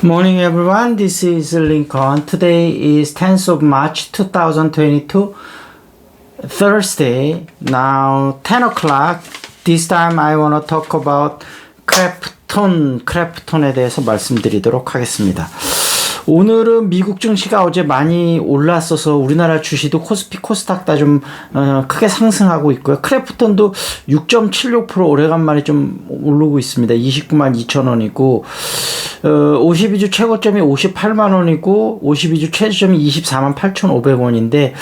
Morning everyone, this is Lincoln. Today is 10th of March 2022, Thursday. Now 10 o'clock. This time I want to talk about 크래프톤에 대해서 말씀드리도록 하겠습니다. 오늘은 미국 증시가 어제 많이 올랐어서 우리나라 주시도 코스피 코스닥 다 좀 크게 상승하고 있고요. 크래프톤도 6.76% 오래간만에 좀 오르고 있습니다. 29만 2천 원이고 52주 최고점이 58만 원이고 52주 최저점이 24만 8,500원인데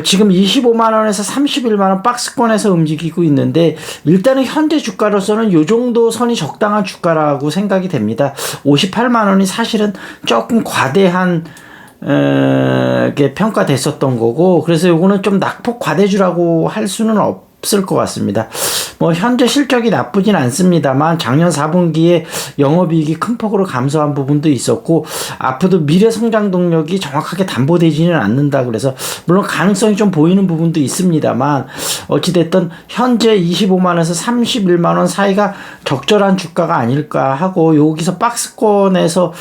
지금 25만 원에서 31만 원 박스권에서 움직이고 있는데 일단은 현재 주가로서는 요 정도 선이 적당한 주가라고 생각이 됩니다. 58만 원이 사실은 조금 과대한 게 평가됐었던 거고, 그래서 요거는 좀 낙폭 과대주라고 할 수는 없을 것 같습니다. 뭐 현재 실적이 나쁘진 않습니다만 작년 4분기에 영업이익이 큰 폭으로 감소한 부분도 있었고 앞으로도 미래 성장 동력이 정확하게 담보되지는 않는다. 그래서 물론 가능성이 좀 보이는 부분도 있습니다만 어찌됐든 현재 25만원에서 31만원 사이가 적절한 주가가 아닐까 하고, 여기서 박스권에서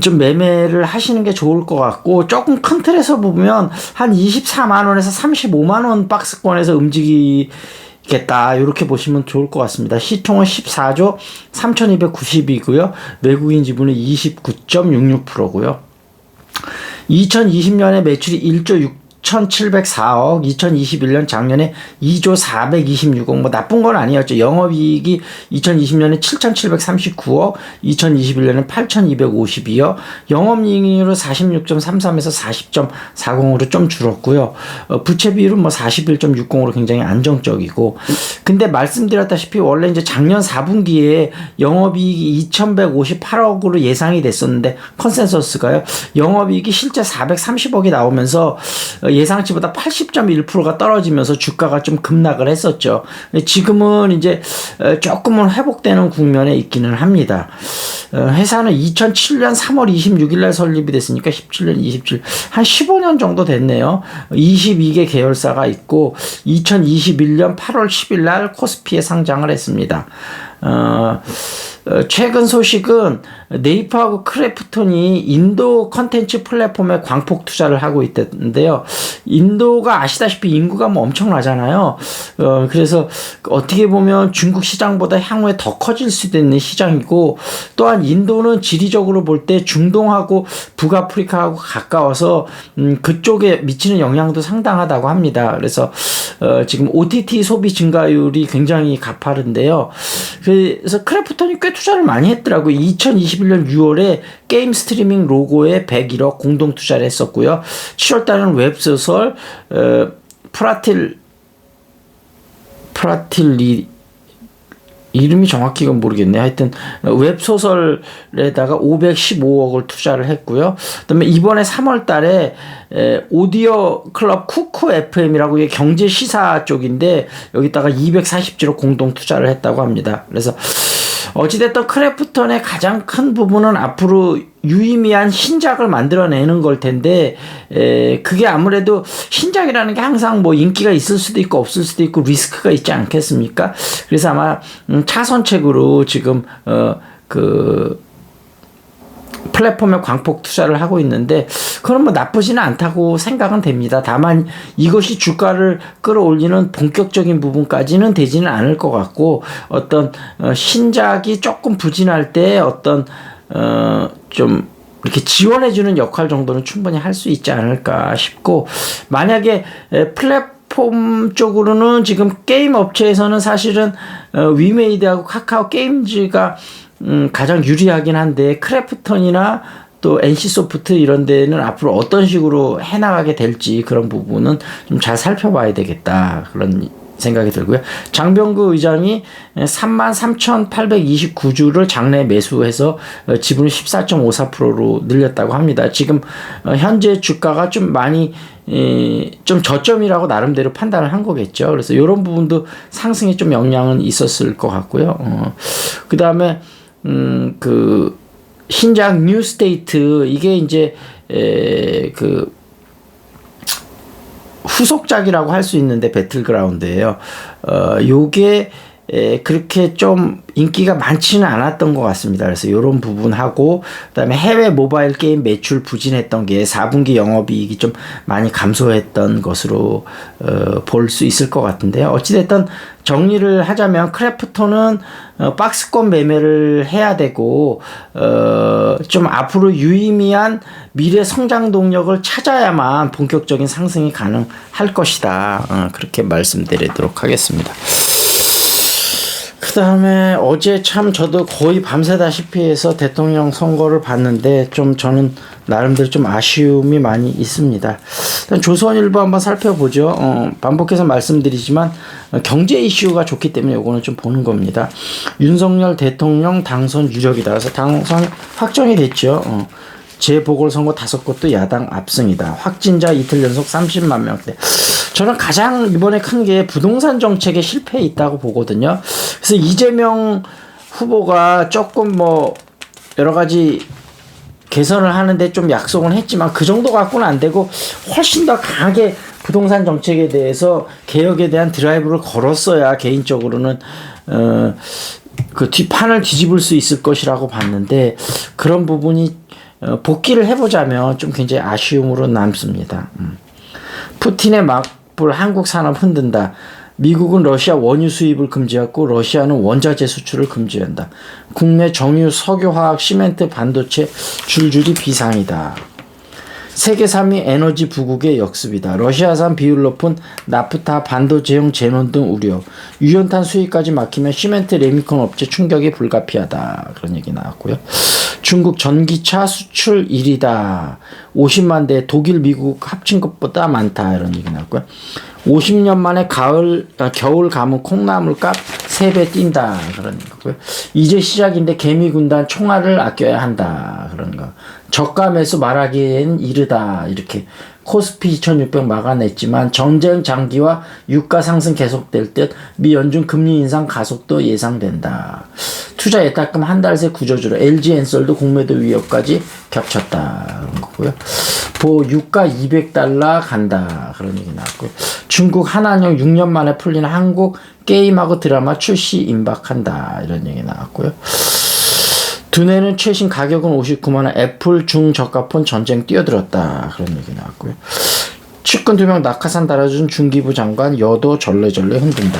좀 매매를 하시는 게 좋을 것 같고, 조금 큰 틀에서 보면 한 24만원에서 35만원 박스권에서 움직이겠다, 이렇게 보시면 좋을 것 같습니다. 시총은 14조 3290이고요. 외국인 지분은 29.66%고요. 2020년에 매출이 1조 6,704억, 2021년 작년에 2조 426억, 뭐 나쁜 건 아니었죠. 영업이익이 2020년에 7,739억, 2021년에 8,252억, 영업이익률은 46.33에서 40.40으로 좀 줄었고요. 부채 비율은 뭐 41.60으로 굉장히 안정적이고, 근데 말씀드렸다시피 원래 이제 작년 4분기에 영업이익이 2,158억으로 예상이 됐었는데 컨센서스가요. 영업이익이 실제 430억이 나오면서 예상치보다 80.1%가 떨어지면서 주가가 좀 급락을 했었죠. 지금은 이제 조금은 회복되는 국면에 있기는 합니다. 회사는 2007년 3월 26일 날 설립이 됐으니까 17년, 27, 한 15년 정도 됐네요. 22개 계열사가 있고 2021년 8월 10일 날 코스피에 상장을 했습니다. 최근 소식은 네이버하고 크래프톤이 인도 컨텐츠 플랫폼에 광폭 투자를 하고 있는데요. 인도가 아시다시피 인구가 뭐 엄청나잖아요. 그래서 어떻게 보면 중국 시장보다 향후에 더 커질 수도 있는 시장이고, 또한 인도는 지리적으로 볼 때 중동하고 북아프리카하고 가까워서 그쪽에 미치는 영향도 상당하다고 합니다. 그래서 지금 OTT 소비 증가율이 굉장히 가파른데요. 그래서 크래프톤이 꽤 투자를 많이 했더라고요. 2021년 6월에 게임 스트리밍 로고에 101억 공동 투자를 했었고요. 7월달은 웹소설 프라틸리 이름이 정확히 모르겠네. 하여튼 웹소설에다가 515억을 투자를 했고요. 그다음에 이번에 3월 달에 오디오 클럽 쿠쿠 FM이라고 이게 경제 시사 쪽인데 여기다가 240조로 공동 투자를 했다고 합니다. 그래서 어찌됐든 크래프톤의 가장 큰 부분은 앞으로 유의미한 신작을 만들어내는 걸 텐데, 그게 아무래도 신작이라는 게 항상 뭐 인기가 있을 수도 있고 없을 수도 있고 리스크가 있지 않겠습니까? 그래서 아마 차선책으로 지금 플랫폼에 광폭 투자를 하고 있는데, 그건 뭐 나쁘지는 않다고 생각은 됩니다. 다만 이것이 주가를 끌어올리는 본격적인 부분까지는 되지는 않을 것 같고, 어떤 신작이 조금 부진할 때 어떤 좀 이렇게 지원해주는 역할 정도는 충분히 할 수 있지 않을까 싶고, 만약에 플랫폼 쪽으로는 지금 게임 업체에서는 사실은 위메이드하고 카카오 게임즈가 가장 유리하긴 한데, 크래프톤이나 또 NC소프트 이런 데는 앞으로 어떤 식으로 해나가게 될지 그런 부분은 좀 잘 살펴봐야 되겠다, 그런 생각이 들고요. 장병구 의장이 33,829주를 장내 매수해서 지분을 14.54%로 늘렸다고 합니다. 지금 현재 주가가 좀 많이 좀 저점이라고 나름대로 판단을 한 거겠죠. 그래서 이런 부분도 상승에 좀 영향은 있었을 것 같고요. 그 다음에 신작 뉴스테이트, 이게 이제 후속작이라고 할 수 있는데 배틀그라운드예요. 요게 그렇게 좀 인기가 많지는 않았던 것 같습니다. 그래서 이런 부분하고 그다음에 해외 모바일 게임 매출 부진했던 게 4분기 영업이익이 좀 많이 감소했던 것으로 볼 수 있을 것 같은데요. 어찌됐든 정리를 하자면 크래프톤은 박스권 매매를 해야 되고 좀 앞으로 유의미한 미래 성장 동력을 찾아야만 본격적인 상승이 가능할 것이다. 그렇게 말씀드리도록 하겠습니다. 그 다음에 어제 참 저도 거의 밤새다시피 해서 대통령 선거를 봤는데 좀 저는 나름대로 좀 아쉬움이 많이 있습니다. 일단 조선일보 한번 살펴보죠. 반복해서 말씀드리지만 경제 이슈가 좋기 때문에 이거는 좀 보는 겁니다. 윤석열 대통령 당선 유력이다. 그래서 당선 확정이 됐죠. 재보궐선거 5곳도 야당 압승이다. 확진자 이틀 연속 30만 명대. 저는 가장 이번에 큰 게 부동산 정책의 실패에 있다고 보거든요. 그래서 이재명 후보가 조금 뭐 여러 가지 개선을 하는데 좀 약속은 했지만 그 정도 갖고는 안 되고 훨씬 더 강하게 부동산 정책에 대해서 개혁에 대한 드라이브를 걸었어야 개인적으로는 그 뒷판을 뒤집을 수 있을 것이라고 봤는데 그런 부분이 복귀를 해보자면 좀 굉장히 아쉬움으로 남습니다. 푸틴의 막불 한국 산업 흔든다. 미국은 러시아 원유 수입을 금지하고 러시아는 원자재 수출을 금지한다. 국내 정유, 석유화학, 시멘트, 반도체 줄줄이 비상이다. 세계 3위 에너지 부국의 역습이다. 러시아산 비율 높은 나프타, 반도체용 제논 등 우려. 유연탄 수입까지 막히면 시멘트 레미콘 업체 충격이 불가피하다. 그런 얘기 나왔고요. 중국 전기차 수출 1위다. 50만 대, 독일, 미국 합친 것보다 많다. 이런 얘기 나왔고요. 50년 만에 겨울 가뭄 콩나물값 3배 뛴다. 그런 거고요. 이제 시작인데 개미군단 총알을 아껴야 한다. 그런 거. 저가 매수 말하기엔 이르다. 이렇게 코스피 2600 막아냈지만 전쟁 장기와 유가 상승 계속될 듯 미 연준 금리 인상 가속도 예상된다. 투자 예탁금 한 달 새 구조주로 LG엔솔도 공매도 위협까지 겹쳤다. 그런 거고요. 유가 200달러 간다. 그런 얘기 나왔고요. 중국 한한령 6년 만에 풀리는 한국 게임하고 드라마 출시 임박한다. 이런 얘기 나왔고요. 두뇌는 최신 가격은 59만원 애플 중저가폰 전쟁 뛰어들었다. 그런 얘기 나왔고요. 측근 2명 낙하산 달아준 중기부 장관 여도 절레절레 흔든다.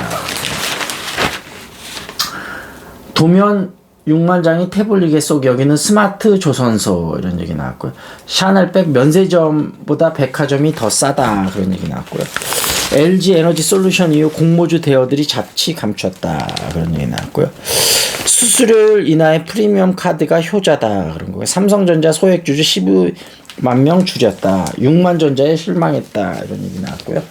도면 6만 장이 태블릿에 속 여기는 스마트 조선소 이런 얘기 나왔고요. 샤넬백 면세점보다 백화점이 더 싸다. 그런 얘기 나왔고요. LG 에너지 솔루션 이후 공모주 대여들이 자취 감췄다. 그런 얘기 나왔고요. 수수료율 인하의 프리미엄 카드가 효자다. 그런 거고요. 삼성전자 소액주주 12만 명 줄였다. 6만 전자에 실망했다. 이런 얘기 나왔고요.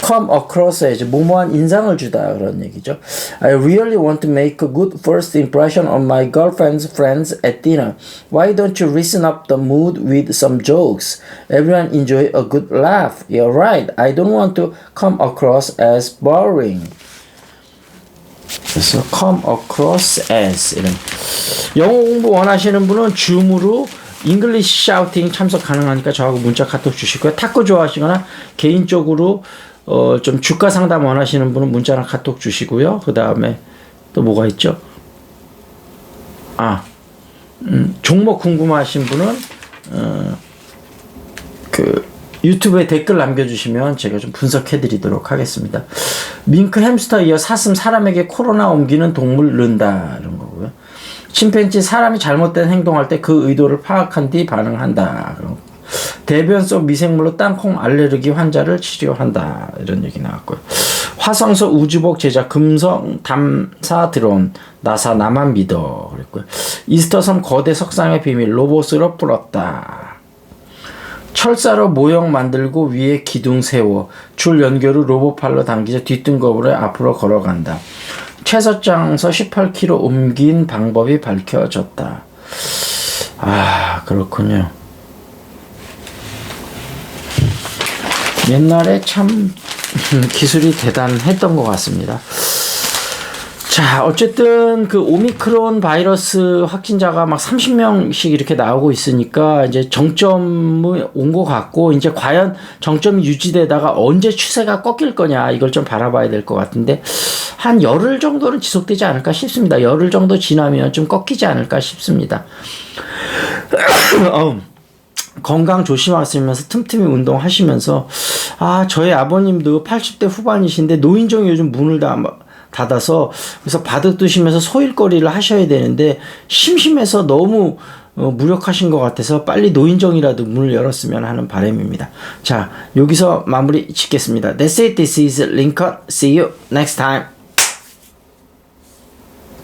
Come across as 모모한 인상을 주다. 그런 얘기죠. I really want to make a good first impression on my girlfriend's friends at dinner. Why don't you loosen up the mood with some jokes? Everyone enjoy a good laugh. You're right. I don't want to come across as boring. 그래서 come across as 이런 영어 공부 원하시는 분은 줌으로 잉글리시 샤우팅 참석 가능하니까 저하고 문자 카톡 주시고요. 탁구 좋아하시거나 개인적으로 좀 주가 상담 원하시는 분은 문자나 카톡 주시고요. 그 다음에 또 뭐가 있죠? 종목 궁금하신 분은 유튜브에 댓글 남겨주시면 제가 좀 분석해드리도록 하겠습니다. 밍크 햄스터 이어 사슴 사람에게 코로나 옮기는 동물 는다 이런 거고요. 침팬지 사람이 잘못된 행동할 때 그 의도를 파악한 뒤 반응한다. 그런 거. 대변 속 미생물로 땅콩 알레르기 환자를 치료한다. 이런 얘기 나왔고요. 화성서 우주복 제작 금성 탐사 드론 나사 나만 믿어 그랬고요. 이스터섬 거대 석상의 비밀 로봇으로 풀었다. 철사로 모형 만들고 위에 기둥 세워 줄 연결을 로봇팔로 당기자 뒤뜬금으로 앞으로 걸어간다. 최저장서 18km 옮긴 방법이 밝혀졌다. 그렇군요. 옛날에 참 기술이 대단했던 것 같습니다. 자, 어쨌든 그 오미크론 바이러스 확진자가 막 30명씩 이렇게 나오고 있으니까 이제 정점이 온 것 같고, 이제 과연 정점이 유지되다가 언제 추세가 꺾일 거냐, 이걸 좀 바라봐야 될 것 같은데, 한 열흘 정도는 지속되지 않을까 싶습니다. 열흘 정도 지나면 좀 꺾이지 않을까 싶습니다. 건강 조심하시면서 틈틈이 운동하시면서, 저희 아버님도 80대 후반이신데 노인정이 요즘 문을 닫아서, 그래서 바득드시면서 소일거리를 하셔야 되는데 심심해서 너무 무력하신 것 같아서 빨리 노인정이라도 문을 열었으면 하는 바람입니다. 자, 여기서 마무리 짓겠습니다. That's it. This is Lincoln. See you next time.